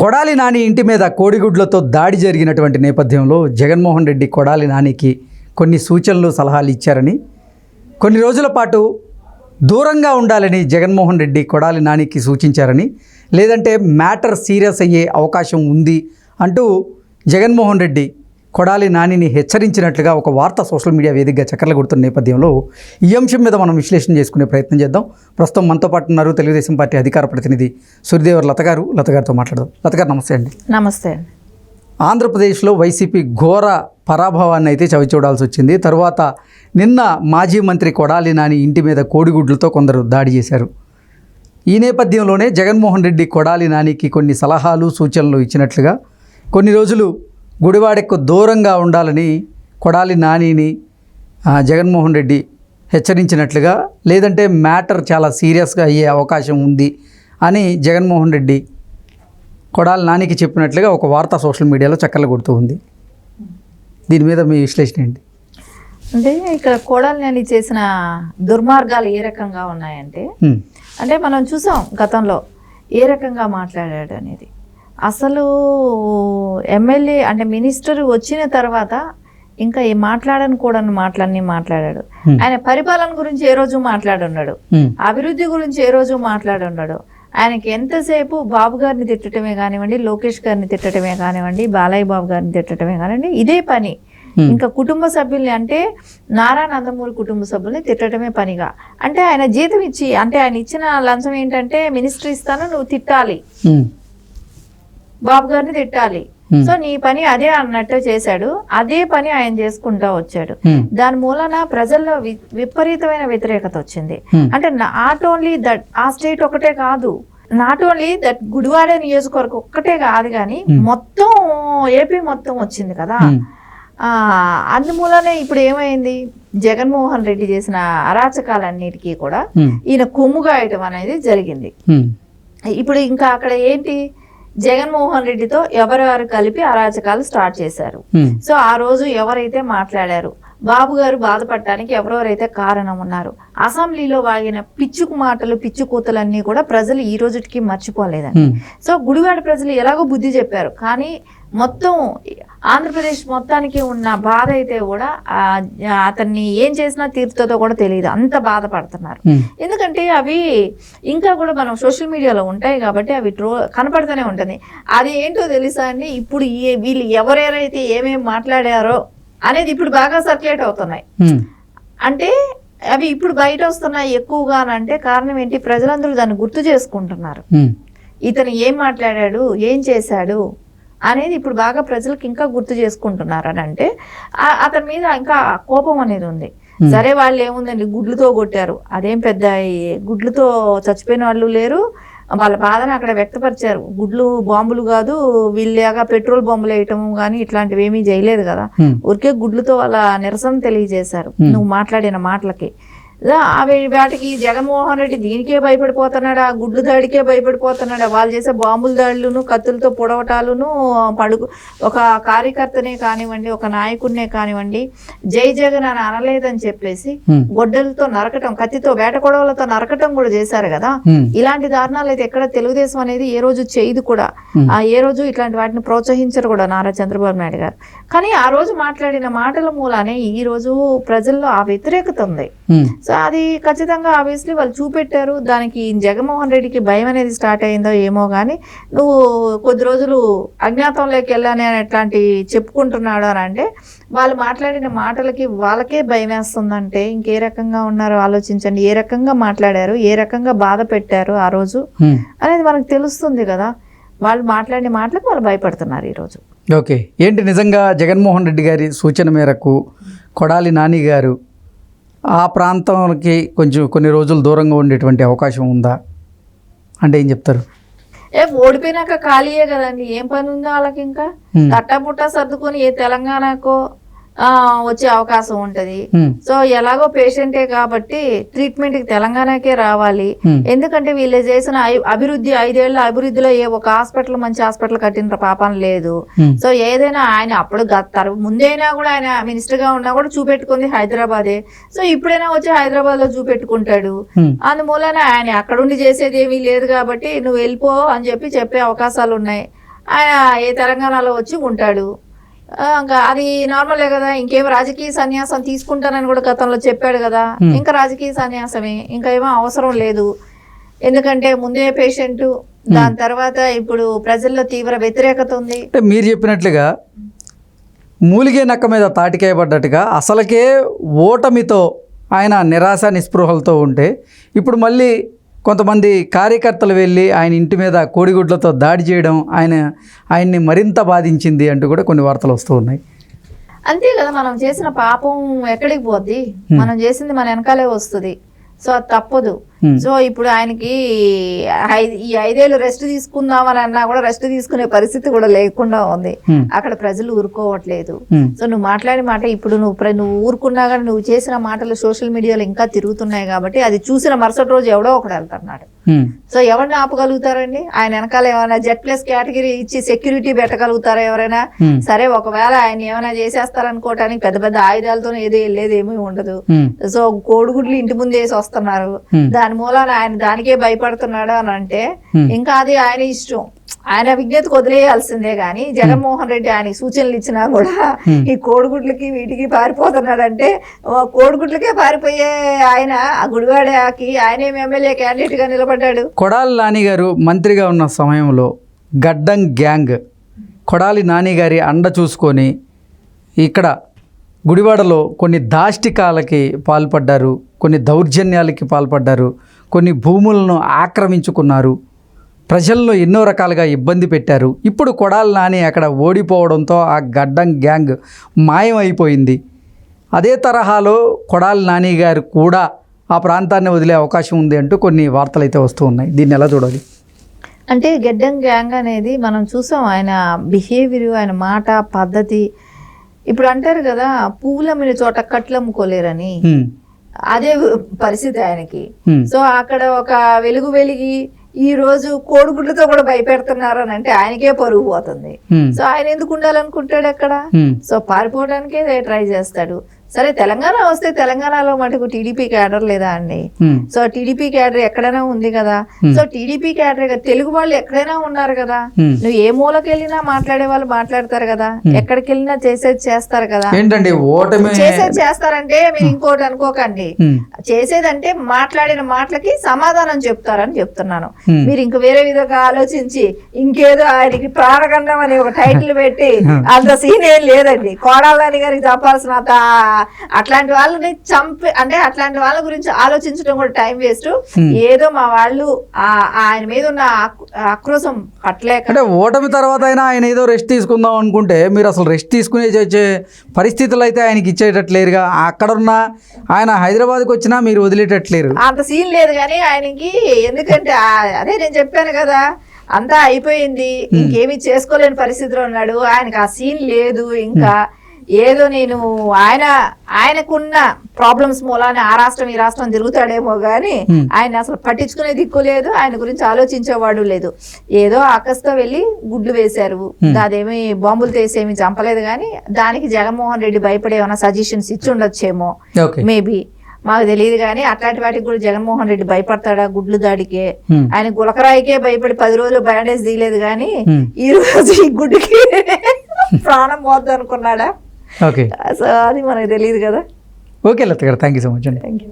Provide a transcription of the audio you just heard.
కొడాలి నాని ఇంటి మీద కోడిగుడ్లతో దాడి జరిగినటువంటి నేపథ్యంలో జగన్మోహన్ రెడ్డి కొడాలి నానికి కొన్ని సూచనలు సలహాలు ఇచ్చారని, కొన్ని రోజుల పాటు దూరంగా ఉండాలని జగన్మోహన్ రెడ్డి కొడాలి నానికి సూచించారని, లేదంటే మ్యాటర్ సీరియస్ అయ్యే అవకాశం ఉంది అంటూ జగన్మోహన్ రెడ్డి కొడాలి నానిని హెచ్చరించినట్లుగా ఒక వార్త సోషల్ మీడియా వేదికగా చక్కర్లు కొడుతున్న నేపథ్యంలో ఈ అంశం మీద మనం విశ్లేషణ చేసుకునే ప్రయత్నం చేద్దాం. ప్రస్తుతం మనతో పాటు ఉన్నారు తెలుగుదేశం పార్టీ అధికార ప్రతినిధి సూర్యదేవర్ లత గారితో మాట్లాడదాం. లత గారు నమస్తే అండి. నమస్తే అండి. ఆంధ్రప్రదేశ్లో వైసీపీ ఘోర పరాభవాన్ని అయితే చవిచూడాల్సి వచ్చింది. తర్వాత నిన్న మాజీ మంత్రి కొడాలి నాని ఇంటి మీద కోడిగుడ్లతో కొందరు దాడి చేశారు. ఈ నేపథ్యంలోనే జగన్మోహన్ రెడ్డి కొడాలి నానికి కొన్ని సలహాలు సూచనలు ఇచ్చినట్లుగా, కొన్ని రోజులు గుడివాడకు దూరంగా ఉండాలని కొడాలి నానిని జగన్మోహన్ రెడ్డి హెచ్చరించినట్లుగా, లేదంటే మ్యాటర్ చాలా సీరియస్గా అయ్యే అవకాశం ఉంది అని జగన్మోహన్ రెడ్డి కొడాలి నానికి చెప్పినట్లుగా ఒక వార్త సోషల్ మీడియాలో చక్కర్లు కొడుతూ ఉంది. దీని మీద మీ విశ్లేషణ ఏంటి? అంటే ఇక్కడ కొడాలి నాని చేసిన దుర్మార్గాలు ఏ రకంగా ఉన్నాయంటే, అంటే మనం చూసాం గతంలో ఏ రకంగా మాట్లాడాడు అనేది. అసలు ఎమ్మెల్యే అంటే మినిస్టర్ వచ్చిన తర్వాత ఇంకా ఏ మాట్లాడని కూడా మాట్లాడాడు. ఆయన పరిపాలన గురించి ఏ రోజు మాట్లాడున్నాడు, అభివృద్ధి గురించి ఏ రోజు మాట్లాడున్నాడు. ఆయనకి ఎంతసేపు బాబు గారిని తిట్టడమే కానివ్వండి, లోకేష్ గారిని తిట్టడమే కానివ్వండి, బాలయ్య బాబు గారిని తిట్టడమే కానివ్వండి, ఇదే పని. ఇంకా కుటుంబ సభ్యుల్ని అంటే నారా నందమూరి కుటుంబ సభ్యుల్ని తిట్టడమే పనిగా. అంటే ఆయన జీతం ఇచ్చి, అంటే ఆయన ఇచ్చిన లంచం ఏంటంటే మినిస్టర్ ఇస్తాను, నువ్వు తిట్టాలి, బాబు గారిని తిట్టాలి. సో నీ పని అదే అన్నట్టు చేశాడు. అదే పని ఆయన చేసుకుంటా వచ్చాడు. దాని మూలన ప్రజల్లో విపరీతమైన వ్యతిరేకత వచ్చింది. అంటే నాట్ ఓన్లీ దట్ ఆ స్టేట్ ఒకటే కాదు, నాట్ ఓన్లీ దట్ గుడివాడ నియోజకవర్గం ఒక్కటే కాదు, కానీ మొత్తం ఏపీ మొత్తం వచ్చింది కదా. అందుమూలనే ఇప్పుడు ఏమైంది, జగన్మోహన్ రెడ్డి చేసిన అరాచకాలన్నిటికీ కూడా ఈయన కొమ్ముగాయటం అనేది జరిగింది. ఇప్పుడు ఇంకా అక్కడ ఏంటి, జగన్మోహన్ రెడ్డితో ఎవరెవరు కలిపి అరాచకాలు స్టార్ట్ చేశారు. సో ఆ రోజు ఎవరైతే మాట్లాడారు, బాబు గారు బాధపడటానికి ఎవరెవరైతే కారణం ఉన్నారు, అసెంబ్లీలో వాగిన పిచ్చుకు మాటలు పిచ్చు కూతలన్నీ కూడా ప్రజలు ఈ రోజుకి మర్చిపోలేదండి. సో గుడివాడ ప్రజలు ఎలాగో బుద్ధి చెప్పారు, కానీ మొత్తం ఆంధ్రప్రదేశ్ మొత్తానికి ఉన్న బాధ అయితే కూడా అతన్ని ఏం చేసినా తీరుతుందో కూడా తెలియదు, అంత బాధపడుతున్నారు. ఎందుకంటే అవి ఇంకా కూడా మనం సోషల్ మీడియాలో ఉంటాయి కాబట్టి అవి కనపడుతూనే ఉంటుంది. అది ఏంటో తెలుసా అండి, ఇప్పుడు వీళ్ళు ఎవరెవరైతే ఏమేమి మాట్లాడారో అనేది ఇప్పుడు బాగా సర్క్యులేట్ అవుతున్నాయి. అంటే అవి ఇప్పుడు బయట వస్తున్నాయి ఎక్కువగా. అంటే కారణం ఏంటి, ప్రజలందరూ దాన్ని గుర్తు చేసుకుంటున్నారు. ఇతను ఏం మాట్లాడాడు, ఏం చేశాడు అనేది ఇప్పుడు బాగా ప్రజలకు ఇంకా గుర్తు చేసుకుంటున్నారు. అని అంటే అతని మీద ఇంకా కోపం అనేది ఉంది. సరే వాళ్ళు ఏముందండి, గుడ్లతో కొట్టారు, అదేం పెద్ద గుడ్లతో చచ్చిపోయిన వాళ్ళు లేరు, వాళ్ళ బాధను అక్కడ వ్యక్తపరిచారు. గుడ్లు బాంబులు కాదు, వీళ్ళగా పెట్రోల్ బాంబులు వేయటం కానీ ఇట్లాంటివి ఏమీ చేయలేదు కదా, ఊరికే గుడ్లతో వాళ్ళ నిరసన తెలియజేశారు నువ్వు మాట్లాడిన మాటలకి. వాటికి జగన్మోహన్ రెడ్డి దీనికే భయపడిపోతున్నాడు, ఆ గుడ్లు దాడికే భయపడిపోతున్నాడు. వాళ్ళు చేసే బాంబుల దాడులను, కత్తులతో పొడవటాలను, ఒక కార్యకర్తనే కానివ్వండి, ఒక నాయకుడినే కానివ్వండి, జై జగన్ అని అనలేదని చెప్పేసి గొడ్డలతో నరకటం, కత్తితో వేట కొడవలతో నరకటం కూడా చేశారు కదా. ఇలాంటి దారుణాలు అయితే ఎక్కడ తెలుగుదేశం అనేది ఏ రోజు చేయదు కూడా, ఏ రోజు ఇట్లాంటి వాటిని ప్రోత్సహించరు కూడా నారా చంద్రబాబు నాయుడు గారు. కానీ ఆ రోజు మాట్లాడిన మాటల మూలానే ఈ రోజు ప్రజల్లో ఆ వ్యతిరేకత ఉంది. సో అది ఖచ్చితంగా ఆబ్వియస్లీ వాళ్ళు చూపెట్టారు. దానికి జగన్మోహన్ రెడ్డికి భయం అనేది స్టార్ట్ అయిందో ఏమో కానీ, నువ్వు కొద్ది రోజులు అజ్ఞాతంలోకి వెళ్ళాని అని ఎట్లాంటి చెప్పుకుంటున్నాడు అని అంటే, వాళ్ళు మాట్లాడిన మాటలకి వాళ్ళకే భయం వేస్తుందంటే ఇంకే రకంగా ఉన్నారో ఆలోచించండి. ఏ రకంగా మాట్లాడారు, ఏ రకంగా బాధ పెట్టారు ఆ రోజు అనేది మనకు తెలుస్తుంది కదా. వాళ్ళు మాట్లాడిన మాటలకు వాళ్ళు భయపడుతున్నారు ఈరోజు. ఓకే, ఏంటి నిజంగా జగన్మోహన్ రెడ్డి గారి సూచన మేరకు కొడాలి నాని గారు ఆ ప్రాంతానికి కొన్ని రోజులు దూరంగా ఉండేటువంటి అవకాశం ఉందా అంటే ఏం చెప్తారు? ఓడిపోయినాక ఖాళీయే కదండి, ఏం పని ఉందో వాళ్ళకి. ఇంకా తట్టబుట్ట సర్దుకొని ఏ తెలంగాణకో వచ్చే అవకాశం ఉంటది. సో ఎలాగో పేషెంటే కాబట్టి ట్రీట్మెంట్ కి తెలంగాణకే రావాలి. ఎందుకంటే వీళ్ళు చేసిన అభివృద్ధి 5 ఏళ్ల అభివృద్ధిలో ఏ ఒక హాస్పిటల్ మంచి హాస్పిటల్ కట్టిన పాపం లేదు. సో ఏదైనా ఆయన అప్పుడు ముందైనా కూడా ఆయన మినిస్టర్ గా ఉన్నా కూడా చూపెట్టుకుంది హైదరాబాదే. సో ఇప్పుడైనా వచ్చి హైదరాబాద్ లో చూపెట్టుకుంటాడు. అందుమూలన ఆయన అక్కడుండి చేసేది ఏమీ లేదు కాబట్టి నువ్వు వెళ్ళిపో అని చెప్పే అవకాశాలు ఉన్నాయి. ఆయన ఏ తెలంగాణలో వచ్చి ఉంటాడు. ఇంకా అది నార్మలే కదా, ఇంకేం రాజకీయ సన్యాసం తీసుకుంటానని కూడా గతంలో చెప్పాడు కదా, ఇంకా రాజకీయ సన్యాసమే, ఇంకా ఏమో అవసరం లేదు. ఎందుకంటే ముందే పేషెంట్, దాని తర్వాత ఇప్పుడు ప్రజల్లో తీవ్ర వ్యతిరేకత ఉంది. అంటే మీరు చెప్పినట్లుగా మూలిగే నక్క మీద తాటికాయ పడ్డట్టుగా అసలకే ఓటమితో ఆయన నిరాశ నిస్పృహలతో ఉంటే ఇప్పుడు మళ్ళీ కొంతమంది కార్యకర్తలు వెళ్ళి ఆయన ఇంటి మీద కోడిగుడ్లతో దాడి చేయడం ఆయన్ని మరింత బాధించింది అంటూ కూడా కొన్ని వార్తలు వస్తూ ఉన్నాయి. అంతే కదా, మనం చేసిన పాపం ఎక్కడికి పోద్ది, మనం చేసింది మన వెనకాలే వస్తుంది. సో అది తప్పదు. సో ఇప్పుడు ఆయనకి ఈ 5 ఏళ్ళు రెస్ట్ తీసుకుందామని అన్నా కూడా రెస్ట్ తీసుకునే పరిస్థితి కూడా లేకుండా ఉంది. అక్కడ ప్రజలు ఊరుకోవట్లేదు. సో నువ్వు మాట్లాడే మాట ఇప్పుడు నువ్వు ఊరుకున్నా కానీ నువ్వు చేసిన మాటలు సోషల్ మీడియాలో ఇంకా తిరుగుతున్నాయి కాబట్టి అది చూసిన మరుసటి రోజు ఎవడో ఒకడు వెళ్తున్నాడు. సో ఎవరిని ఆపగలుగుతారండి? ఆయన వెనకాల ఏమైనా Z+ కేటగిరీ ఇచ్చి సెక్యూరిటీ పెట్టగలుగుతారా ఎవరైనా? సరే, ఒకవేళ ఆయన ఏమైనా చేసేస్తారనుకోవటానికి పెద్ద పెద్ద ఆయుధాలతో ఏదో వెళ్ళేది ఏమీ ఉండదు. సో కోడిగుడ్లు ఇంటి ముందు వేసి వస్తున్నారు, దాని మూలాన ఆయన దానికే భయపడుతున్నాడు అని అంటే ఇంకా అది ఆయన ఇష్టం. ఆయన విజ్ఞతకు వదిలేయాల్సిందే గాని జగన్మోహన్ రెడ్డి ఆయన సూచనలు ఇచ్చినా కూడా ఈ కోడిగుడ్లకి వీటికి పారిపోతున్నాడంటే కోడిగుడ్లకే పారిపోయే ఆయన ఆ గుడివాడకి ఆయనే ఎమ్మెల్యే క్యాండిడేట్ గా నిలబడ్డాడు. కొడాలి నాని గారు మంత్రిగా ఉన్న సమయంలో గడ్డం గ్యాంగ్ కొడాలి నాని గారి అండ చూసుకొని ఇక్కడ గుడివాడలో కొన్ని దాష్టికాలకి పాల్పడ్డారు, కొన్ని దౌర్జన్యాలకి పాల్పడ్డారు, కొన్ని భూములను ఆక్రమించుకున్నారు, ప్రజలను ఎన్నో రకాలుగా ఇబ్బంది పెట్టారు. ఇప్పుడు కొడాలి నాని అక్కడ ఓడిపోవడంతో ఆ గడ్డం గ్యాంగ్ మాయమైపోయింది. అదే తరహాలో కొడాలి నాని గారు కూడా ఆ ప్రాంతాన్ని వదిలే అవకాశం ఉంది అంటూ కొన్ని వార్తలు అయితే వస్తూ ఉన్నాయి. దీన్ని ఎలా చూడాలి? అంటే గడ్డం గ్యాంగ్ అనేది మనం చూసాం, ఆయన బిహేవియర్, ఆయన మాట పద్ధతి. ఇప్పుడు అంటారు కదా, పువ్వులు అమ్మిన చోట కట్లు అమ్ముకోలేరని, అదే పరిస్థితి ఆయనకి. సో అక్కడ ఒక వెలిగి ఈ రోజు కోడిగుడ్లతో కూడా భయపెడుతున్నారు అని అంటే ఆయనకే పరుగు పోతుంది. సో ఆయన ఎందుకు ఉండాలనుకుంటాడు అక్కడ? సో పారిపోవడానికే ట్రై చేస్తాడు. సరే, తెలంగాణ వస్తే తెలంగాణలో మటుకు టీడీపీ క్యాడర్ లేదా అండి? సో టీడీపీ క్యాడర్ ఎక్కడైనా ఉంది కదా. సో టీడీపీ క్యాడర్ తెలుగు వాళ్ళు ఎక్కడైనా ఉన్నారు కదా. నువ్వు ఏ మూలకి వెళ్ళినా మాట్లాడే వాళ్ళు మాట్లాడతారు కదా, ఎక్కడికి వెళ్ళినా చేసేది చేస్తారు కదా. ఏంటండి చేసేది చేస్తారంటే మీరు ఇంకోటి అనుకోకండి, చేసేదంటే మాట్లాడిన మాటలకి సమాధానం చెప్తారని చెప్తున్నాను. మీరు ఇంక వేరే విధంగా ఆలోచించి ఇంకేదో ఆయనకి ప్రాణగండం అని ఒక టైటిల్ పెట్టి అంత సీన్ ఏం లేదండి. కొడాలి గారికి చెప్పాల్సిన అట్లాంటి వాళ్ళని అంటే అట్లాంటి వాళ్ళ గురించి ఆలోచించడం కూడా టైం వేస్ట్. ఏదో మా వాళ్ళు ఆయన మీద ఉన్న ఆక్రోశం పట్టలేక, అంటే ఓటమి తర్వాత అయినా ఆయన ఏదో రెస్ట్ తీసుకుందాం అనుకుంటే మీరు అసలు రెస్ట్ తీసుకునే పరిస్థితులు అయితే ఆయనకి ఇచ్చేటట్లేరుగా. అక్కడున్న ఆయన హైదరాబాద్కి వచ్చినా మీరు వదిలేటట్లేరు. అంత సీన్ లేదు కానీ ఆయనకి. ఎందుకంటే అదే నేను చెప్పాను కదా, అంతా అయిపోయింది, ఇంకేమీ చేసుకోలేని పరిస్థితిలో ఉన్నాడు. ఆయనకి ఆ సీన్ లేదు. ఇంకా ఏదో నేను ఆయనకున్న ప్రాబ్లమ్స్ మూలాన్ని ఆ రాష్ట్రం ఈ రాష్ట్రం తిరుగుతాడేమో గాని ఆయన అసలు పట్టించుకునే దిక్కు లేదు, ఆయన గురించి ఆలోచించేవాడు లేదు. ఏదో ఆకస్తో వెళ్ళి గుడ్లు వేశారు, అదేమి బాంబులు తీసేమి చంపలేదు కానీ దానికి జగన్మోహన్ రెడ్డి భయపడే ఏమైనా సజెషన్స్ ఇచ్చి ఉండొచ్చేమో మేబీ, మాకు తెలియదు కానీ అట్లాంటి వాటికి కూడా జగన్మోహన్ రెడ్డి భయపడతాడా? గుడ్లు దాడికే ఆయన గులకరాయికే భయపడి 10 రోజులు బ్యాండేజ్ తీయలేదు కానీ ఈ రోజు ఈ గుడ్డుకి ప్రాణం పోద్దు అనుకున్నాడా? ఓకే, సో అది మనకు తెలియదు కదా. ఓకే లత గారు, థ్యాంక్ యూ సో మచ్ అండి. Thank you.